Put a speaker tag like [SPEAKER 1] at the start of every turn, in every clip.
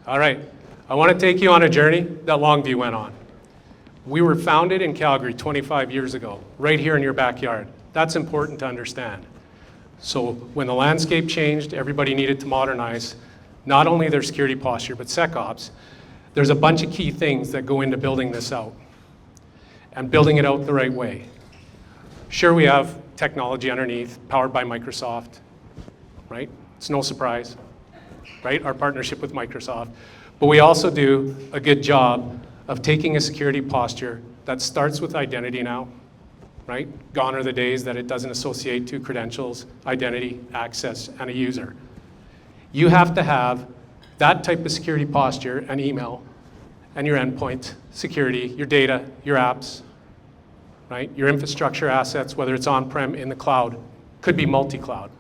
[SPEAKER 1] All right, I want to take you on a journey that Longview went on. We were founded in Calgary 25 years ago, right here in your backyard. That's important to understand. So when the landscape changed, everybody needed to modernize not only their security posture, but SecOps. There's a bunch of key things that go into building this out and building it out the right way. Sure, we have technology underneath, powered by Microsoft, right? It's no surprise, right? Our partnership with Microsoft. But we also do a good job of taking a security posture that starts with identity now, right? Gone are the days that it doesn't associate to credentials, identity, access, and a user. You have to have that type of security posture and email and your endpoint security, your data, your apps, right? Your infrastructure assets, whether it's on-prem, in the cloud, could be multi-cloud,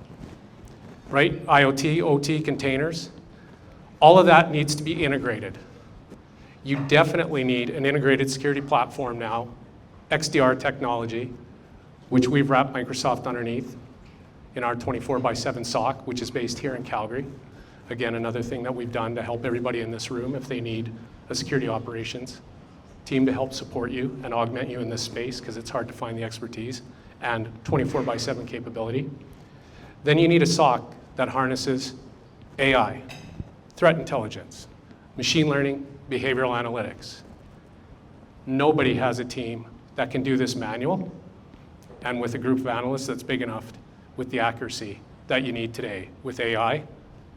[SPEAKER 1] right? IoT, OT, containers, all of that needs to be integrated. You definitely need an integrated security platform now, XDR technology, which we've wrapped Microsoft underneath in our 24/7 SOC, which is based here in Calgary. Again, another thing that we've done to help everybody in this room if they need a security operations team to help support you and augment you in this space, because it's hard to find the expertise, and 24/7 capability. Then you need a SOC that harnesses AI, threat intelligence, machine learning, behavioral analytics. Nobody has a team that can do this manual and with a group of analysts that's big enough with the accuracy that you need today with AI,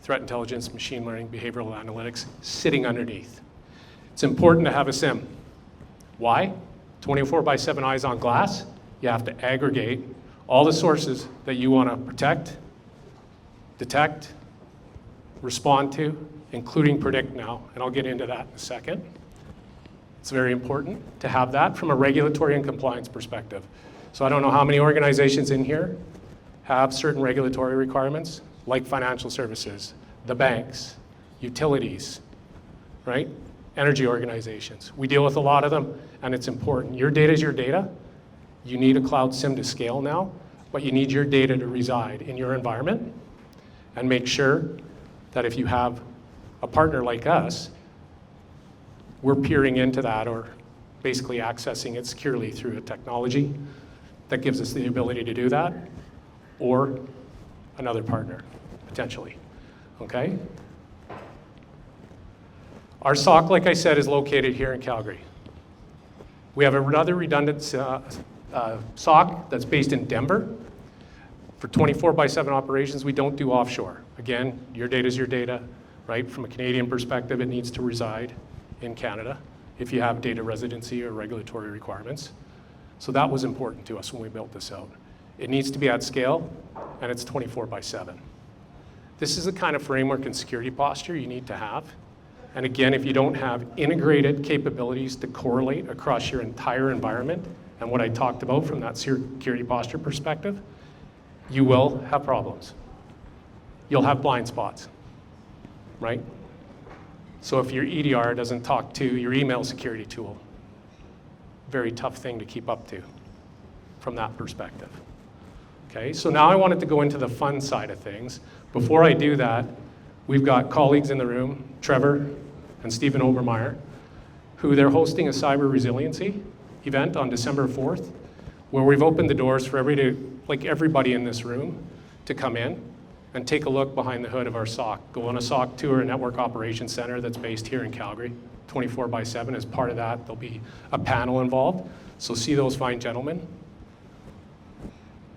[SPEAKER 1] threat intelligence, machine learning, behavioral analytics sitting underneath. It's important to have a SIM. Why? 24/7 eyes on glass. You have to aggregate all the sources that you want to protect, detect, respond to, including predict now, and I'll get into that in a second. It's very important to have that from a regulatory and compliance perspective. So I don't know how many organizations in here have certain regulatory requirements, like financial services, the banks, utilities, right? Energy organizations. We deal with a lot of them, and it's important. Your data is your data. You need a cloud SIM to scale now, but you need your data to reside in your environment, and make sure that if you have a partner like us, we're peering into that or basically accessing it securely through a technology that gives us the ability to do that, or another partner, potentially, okay? Our SOC, like I said, is located here in Calgary. We have another redundant SOC that's based in Denver. For 24/7 operations, we don't do offshore. Again, your data is your data, right? From a Canadian perspective, it needs to reside in Canada if you have data residency or regulatory requirements. So that was important to us when we built this out. It needs to be at scale, and it's 24/7. This is the kind of framework and security posture you need to have. And again, if you don't have integrated capabilities to correlate across your entire environment, and what I talked about from that security posture perspective, you will have problems. You'll have blind spots, right? So if your EDR doesn't talk to your email security tool, very tough thing to keep up to from that perspective. Okay, so now I wanted to go into the fun side of things. Before I do that, we've got colleagues in the room, Trevor and Stephen Obermeyer, who they're hosting a cyber resiliency event on December 4th, where we've opened the doors for everybody in this room to come in and take a look behind the hood of our SOC. Go on a SOC tour, a network operations center that's based here in Calgary, 24/7. As part of that, there'll be a panel involved. So see those fine gentlemen.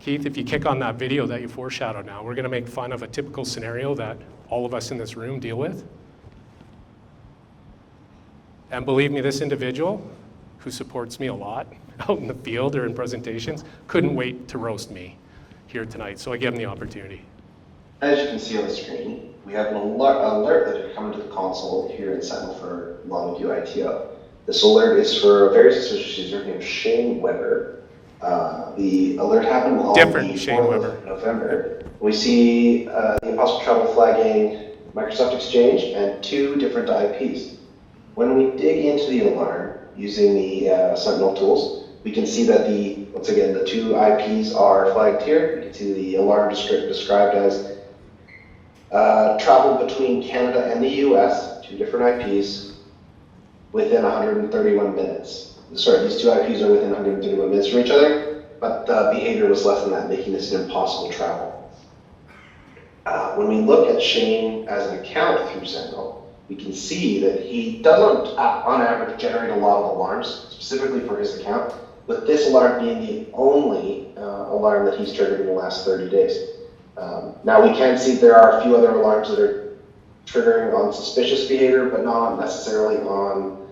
[SPEAKER 1] Keith, if you kick on that video that you foreshadowed now, we're gonna make fun of a typical scenario that all of us in this room deal with. And believe me, this individual, who supports me a lot out in the field or in presentations, couldn't wait to roast me here tonight, so I gave him the opportunity.
[SPEAKER 2] As you can see on the screen, we have an alert that had come into the console here in Sentinel for Longview ITO. This alert is for a very suspicious user named Shane Weber. The alert happened on the 4th of November. We see the Impossible Travel flagging Microsoft Exchange and 2 different IPs. When we dig into the alarm using the Sentinel tools, we can see that once again, the 2 IPs are flagged here. You can see the alarm described as travel between Canada and the US two different IPs within 131 minutes. Sorry, these two IPs are within 131 minutes from each other, but the behavior was less than that, making this an impossible travel. When we look at Shane as an account through Sentinel, we can see that he doesn't, on average, generate a lot of alarms, specifically for his account, with this alarm being the only alarm that he's triggered in the last 30 days. Now we can see there are a few other alarms that are triggering on suspicious behavior, but not necessarily on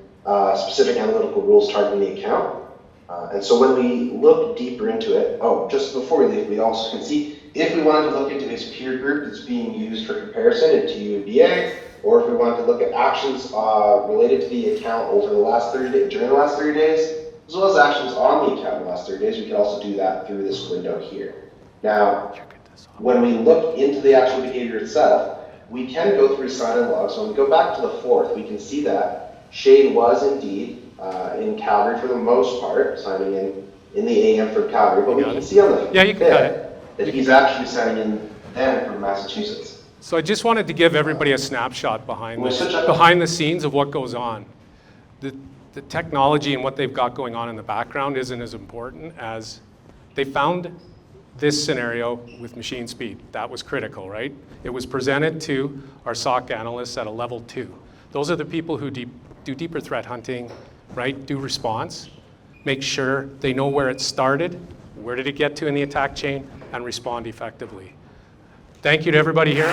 [SPEAKER 2] specific analytical rules targeting the account. And so when we look deeper into it, just before we leave, we also can see if we wanted to look into his peer group that's being used for comparison into UBA, or if we wanted to look at actions related to the account over the last 30 days, during the last 30 days, as well as actions on the account in the last 30 days, we can also do that through this window here. Now, when we look into the actual behavior itself, we can go through sign-in logs. So when we go back to the 4th, we can see that Shane was indeed in Calgary for the most part, signing in the AM from Calgary, but we can see on the 5th that he's actually signing in then from Massachusetts.
[SPEAKER 1] So I just wanted to give everybody a snapshot behind the scenes of what goes on. The technology and what they've got going on in the background isn't as important as they found this scenario with machine speed. That was critical, right? It was presented to our SOC analysts at a level 2. Those are the people who do deeper threat hunting, right? Do response, make sure they know where it started, where did it get to in the attack chain, and respond effectively. Thank you to everybody here.